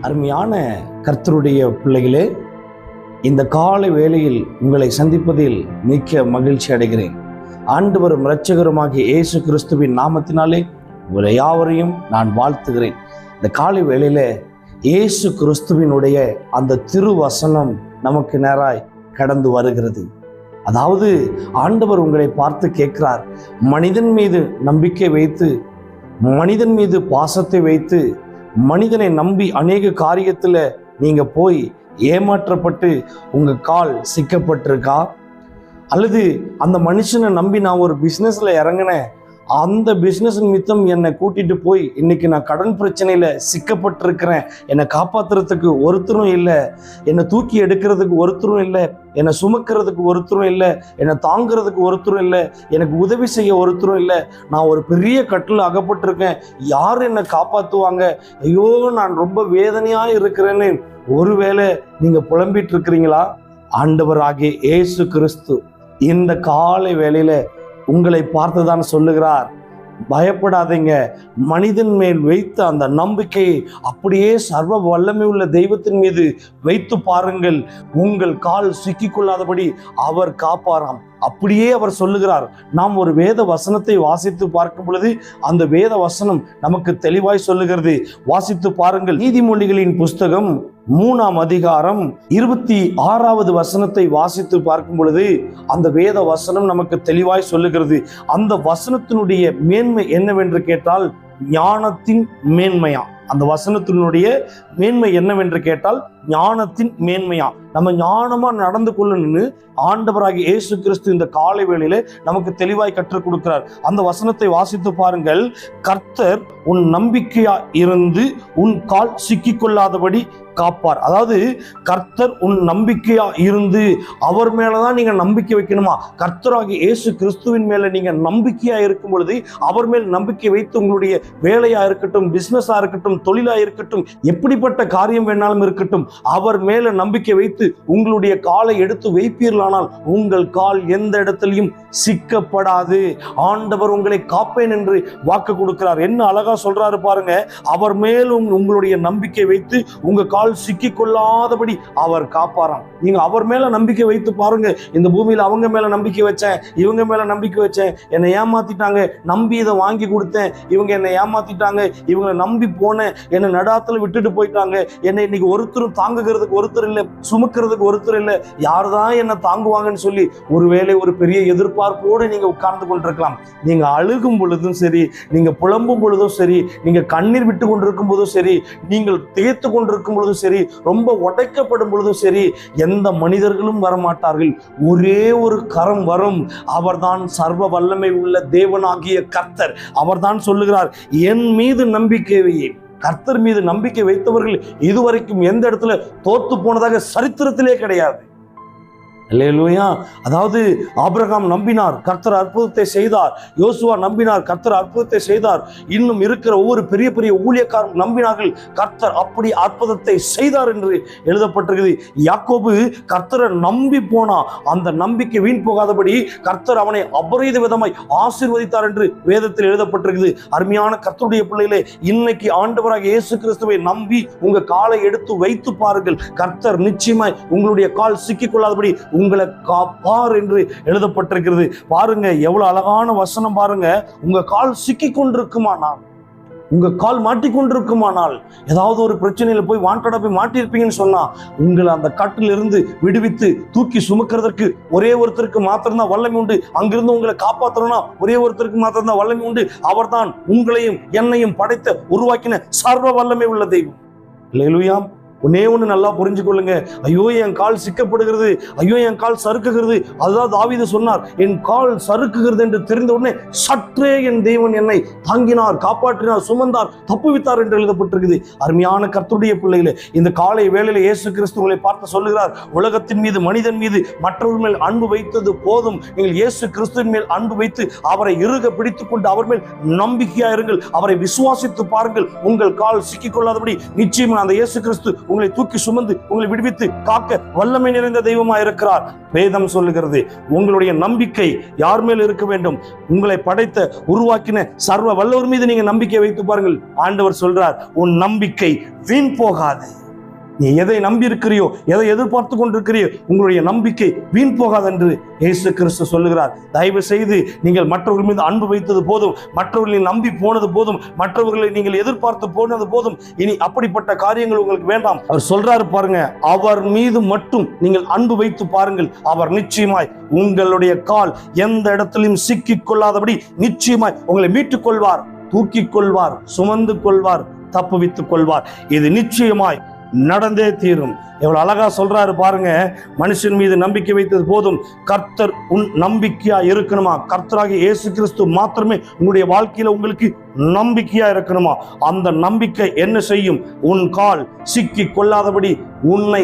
அருமையான கர்த்தருடைய பிள்ளைகளே, இந்த காலை வேளையில் உங்களை சந்திப்பதில் மிக்க மகிழ்ச்சி அடைகிறேன். ஆண்டவரும் இரட்சகருமாகிய இயேசு கிறிஸ்துவின் நாமத்தினாலே உங்களை யாவரையும் நான் வாழ்த்துகிறேன். இந்த காலை வேளையில இயேசு கிறிஸ்துவினுடைய அந்த திருவசனம் நமக்கு நேராய் கடந்து வருகிறது. அதாவது ஆண்டவர் உங்களை பார்த்து கேட்கிறார், மனிதன் மீது நம்பிக்கை வைத்து, மனிதன் மீது பாசத்தை வைத்து, மனிதனை நம்பி அநேக காரியத்தில் நீங்க போய் ஏமாற்றப்பட்டு உங்க கால் சிக்கப்பட்டிருக்கா? அல்லது அந்த மனுஷனை நம்பி நான் ஒரு பிஸ்னஸ்ல இறங்கினேன், அந்த பிஸ்னஸ் நிமித்தம் என்னை கூட்டிட்டு போய் இன்னைக்கு நான் கடன் பிரச்சனையில சிக்கப்பட்டிருக்கிறேன், என்னை காப்பாத்துறதுக்கு ஒருத்தரும் இல்லை, என்னை தூக்கி எடுக்கிறதுக்கு ஒருத்தரும் இல்லை, என்னை சுமக்கிறதுக்கு ஒருத்தரும் இல்லை, என்னை தாங்கிறதுக்கு ஒருத்தரும் இல்லை, எனக்கு உதவி செய்ய ஒருத்தரும் இல்லை, நான் ஒரு பெரிய கட்டில் அகப்பட்டிருக்கேன், யார் என்னை காப்பாற்றுவாங்க, ஐயோ நான் ரொம்ப வேதனையா இருக்கிறேன்னு ஒருவேளை நீங்க புலம்பிட்டு இருக்கிறீங்களா? ஆண்டவராகிய இயேசு கிறிஸ்து இந்த காலை வேளையில உங்களை பார்த்துதான் சொல்லுகிறார், பயப்படாதீங்க. மனிதன் மேல் வைத்த அந்த நம்பிக்கையை அப்படியே சர்வ வல்லமை உள்ள தெய்வத்தின் மீது வைத்து பாருங்கள், உங்கள் கால் சிக்கிக்கொள்ளாதபடி அவர் காப்பாராம். அப்படியே அவர் சொல்லுகிறார். நாம் ஒரு வேத வசனத்தை வாசித்து பார்க்கும் பொழுது அந்த வேத வசனம் நமக்கு தெளிவாய் சொல்லுகிறது. வாசித்து பாருங்கள். நீதிமொழிகளின் புஸ்தகம் 3ஆம் அதிகாரம் 26வது வசனத்தை வாசித்து பார்க்கும் பொழுது அந்த வேத வசனம் நமக்கு தெளிவாய் சொல்லுகிறது. அந்த வசனத்தினுடைய மேன்மை என்னவென்று கேட்டால் ஞானத்தின் மேன்மையா. அந்த வசனத்தினுடைய மேன்மை என்னவென்று கேட்டால் ஞானத்தின் மேன்மையா. நம்ம ஞானமா நடந்து கொள்ளணும்னு ஆண்டவராகிய இயேசு கிறிஸ்து இந்த காலை வேளையில நமக்கு தெளிவாய் கற்றுக் கொடுக்கிறார். அந்த வசனத்தை வாசித்து பாருங்கள். கர்த்தர் உன் நம்பிக்கையா இருந்து உன் கால் சிக்கிக்கொள்ளாதபடி காப்பார். அதாவது கர்த்தர் உன் நம்பிக்கையா இருந்து அவர் மேலதான் நீங்க நம்பிக்கை வைக்கணுமா? கர்த்தராகிய இயேசு கிறிஸ்துவின் மேல நீங்க நம்பிக்கையா இருக்கும் பொழுது அவர் மேல் நம்பிக்கை வைத்து உங்களுடைய வேலையா இருக்கட்டும், பிசினஸா இருக்கட்டும், தொழிலா இருக்கட்டும், எப்படிப்பட்ட காரியம் வேணாலும் இருக்கட்டும், அவர் மேல நம்பிக்கை வைத்து உங்களுடைய காலை எடுத்து வைப்பீர்களானால் உங்கள் கால் எந்த இடத்திலையும் சிக்கப்படாது. ஆண்டவர் உங்களை காப்பேன் என்று வாக்கு கொடுக்கிறார். என்ன அழகா சொல்றாரு பாருங்க. அவர் மேலும் உங்களுடைய நம்பிக்கை வைத்து உங்க கால் சிக்கி கொள்ளாதபடி அவர் காப்பாராம். நீங்க அவர் மேல நம்பிக்கை வைத்து பாருங்க. இந்த பூமியில அவங்க மேல நம்பிக்கை வச்சேன், இவங்க மேல நம்பிக்கை வச்சேன், என்னை ஏமாத்திட்டாங்க, நம்பி இதை வாங்கி கொடுத்தேன், இவங்க என்னை ஏமாத்திட்டாங்க, இவங்களை நம்பி போனேன், என்னை நடாத்துல விட்டுட்டு போயிட்டாங்க, என்னை இன்னைக்கு ஒருத்தரும் தாங்குகிறதுக்கு ஒருத்தர் இல்லை, சுமக்கிறதுக்கு ஒருத்தர் இல்லை, யாருதான் என்னை தாங்குவாங்கன்னு சொல்லி ஒருவேளை ஒரு பெரிய எதிர்பார்ப்போடு நீங்க உட்கார்ந்து கொண்டிருக்கலாம். நீங்க அழுகும் பொழுதும் சரி, நீங்க புலம்பும் பொழுதும் சரி, நீங்க கண்ணீர் விட்டு கொண்டிருக்கும் போதும் சரி, நீங்கள் திகைத்து கொண்டிருக்கும் பொழுதும் சரி, ரொம்ப உடைக்கப்படும் பொழுதும் சரி, எந்த மனிதர்களும் வரமாட்டார்கள். ஒரே ஒரு கரம் வரும். அவர்தான் சர்வ வல்லமை உள்ள தேவனாகிய கர்த்தர். அவர்தான் சொல்லுகிறார், என் மீது நம்பிக்கை வையே. கர்த்தர் மீது நம்பிக்கை வைத்தவர்கள் இதுவரைக்கும் எந்த இடத்துல தோத்து போனதாக சரித்திரத்திலே கிடையாது. அல்லேலூயா. அதாவது ஆபிரகாம் நம்பினார், கர்த்தர் அற்புதத்தை செய்தார். யோசுவா நம்பினார், கர்த்தர் அற்புதத்தை செய்தார். இன்னும் இருக்கிற ஒவ்வொரு பெரிய பெரிய ஊழியக்காரரும் நம்பினார்கள், கர்த்தர் அப்படி அற்புதத்தை செய்தார் என்று எழுதப்பட்டிருக்கிறது. யாக்கோபு கர்த்தரை நம்பி போனா, அந்த நம்பிக்கை வீண் போகாதபடி கர்த்தர் அவனை அபரீத விதமாய் ஆசீர்வதித்தார் என்று வேதத்தில் எழுதப்பட்டிருக்கிறது. அருமையான கர்த்தருடைய பிள்ளைகளே, இன்னைக்கு ஆண்டவராகிய இயேசு கிறிஸ்துவை நம்பி உங்க காலை எடுத்து வைத்து பாருங்கள். கர்த்தர் நிச்சயமாய் உங்களுடைய கால் சிக்கிக்கொள்ளாதபடி உங்களை காப்பார் என்று எழுதப்பட்டிருக்கிறது. பாருங்க எவ்வளவு அழகான வசனம் பாருங்க. உங்க கால் சிக்கி கொண்டிருக்குமானால், உங்க கால் மாட்டிக்கொண்டிருக்குமானால், ஏதாவது ஒரு பிரச்சனையில போய் வாண்டடா போய் மாட்டிருப்பீங்கன்னு சொன்னா, உங்களை அந்த கட்டில இருந்து விடுவித்து தூக்கி சுமக்கிறதற்கு ஒரே ஒருத்தருக்கு மாத்திரம்தான் வல்லமை உண்டு. அங்கிருந்து உங்களை காப்பாற்றணும்னா ஒரே ஒருத்தருக்கு மாத்திரம்தான் வல்லமை உண்டு. அவர்தான் உங்களையும் என்னையும் படைத்த உருவாக்கின சர்வ வல்லமை உள்ள தெய்வம். அல்லேலூயா. ஒன்னே ஒன்று நல்லா புரிஞ்சு கொள்ளுங்க. ஐயோ என் கால் சிக்கப்படுகிறது, ஐயோ என் கால் சறுக்குகிறது. அதுதான் தாவீது சொன்னார், என் கால் சறுக்குகிறது என்று தெரிந்த உடனே சற்றே என் தேவன் என்னை தாங்கினார், காப்பாற்றினார், சுமந்தார், தப்புவித்தார் என்று எழுதப்பட்டிருக்குது. அருமையான கர்த்தருடைய பிள்ளைகளே, இந்த காலை வேளையில இயேசு கிறிஸ்து உங்களை பார்த்து சொல்லுகிறார், உலகத்தின் மீது, மனிதன் மீது, மற்றவர்கள் மேல் அன்பு வைத்தது போதும். நீங்கள் இயேசு கிறிஸ்துவின் மேல் அன்பு வைத்து அவரை இறுக பிடித்துக் கொண்டு அவர் மேல் நம்பிக்கையா இருங்கள். அவரை விசுவாசித்து பாருங்கள். உங்கள் கால் சிக்கிக்கொள்ளாதபடி நிச்சயம் அந்த இயேசு கிறிஸ்து உங்களை தூக்கி சுமந்து உங்களை விடுவித்து காக்க வல்லமை நிறைந்த தெய்வமாய் இருக்கிறார். வேதம் சொல்லுகிறது, உங்களுடைய நம்பிக்கை யார் மேல் இருக்க வேண்டும்? உங்களை படைத்த உருவாக்கின சர்வ வல்லவர் மீது நீங்க நம்பிக்கை வைத்து பாருங்கள். ஆண்டவர் சொல்றார், உன் நம்பிக்கை வீண் போகாது. நீ எதை நம்பி இருக்கிறியோ, எதை எதிர்பார்த்து கொண்டிருக்கிறியோ, உங்களுடைய நம்பிக்கை வீண் போகாது என்று இயேசு கிறிஸ்து சொல்லுகிறார். தயவு செய்து நீங்கள் மற்றவர்கள் மீது அன்பு வைத்தது போதும், மற்றவர்களை நம்பி போனது போதும், மற்றவர்களை நீங்கள் எதிர்பார்த்து போனது போதும். இனி அப்படிப்பட்ட காரியங்கள் உங்களுக்கு வேண்டாம். அவர் சொல்றாரு பாருங்க, அவர் மீது மட்டும் நீங்கள் அன்பு வைத்து பாருங்கள். அவர் நிச்சயமாய் உங்களுடைய கால் எந்த இடத்திலும் சிக்கிக் கொள்ளாதபடி நிச்சயமாய் உங்களை மீட்டுக் கொள்வார், தூக்கிக் கொள்வார், சுமந்து கொள்வார், தப்புவித்துக் கொள்வார். இது நிச்சயமாய் நடந்தே தீரும். எவ்வளவு அழகா சொல்றாரு பாருங்க, மனுஷன் மீது நம்பிக்கை வைத்தது போதும், கர்த்தர் உன் நம்பிக்கையா இருக்கணுமா? கர்த்தராகிய இயேசு கிறிஸ்து மாத்திரமே உங்களுடைய வாழ்க்கையில உங்களுக்கு நம்பிக்கையா இருக்கணுமா? அந்த நம்பிக்கை என்ன செய்யும்? உன் கால் சிக்கி கொள்ளாதபடி உன்னை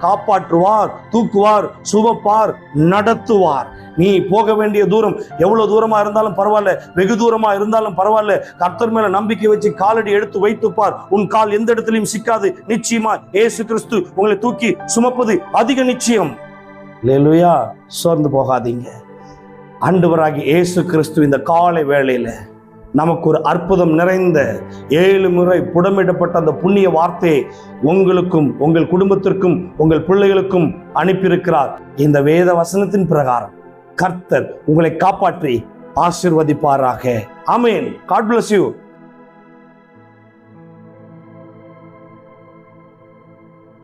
காப்பாற்றுவார், தூக்குவார், சுமப்பார், நடத்துவார். நீ போக வேண்டிய தூரம் எவ்வளவு தூரமா இருந்தாலும் பரவாயில்ல, வெகு தூரமா இருந்தாலும் பரவாயில்ல, கர்த்தர் மேல நம்பிக்கை வச்சு காலடி எடுத்து வைத்துப்பார். உன் கால் எந்த இடத்திலையும் சிக்காது. நிச்சயமா இயேசு கிறிஸ்து உங்களை தூக்கி சுமப்பது அதிக நிச்சயம். அல்லேலூயா. சோர்ந்து போகாதீங்க. ஆண்டவராகிய இயேசு கிறிஸ்து இந்த காலை வேளையில நமக்கு ஒரு அற்புதம் நிறைந்த 7 முறை புடமிடப்பட்ட அந்த புண்ணிய வார்த்தையை உங்களுக்கும் உங்கள் குடும்பத்திற்கும் உங்கள் பிள்ளைகளுக்கும் அனுப்பியிருக்கிறார். இந்த வேத வசனத்தின் பிரகாரம் கர்த்தர் உங்களை காப்பாற்றி ஆசீர்வதிப்பாராக. ஆமென். God bless you.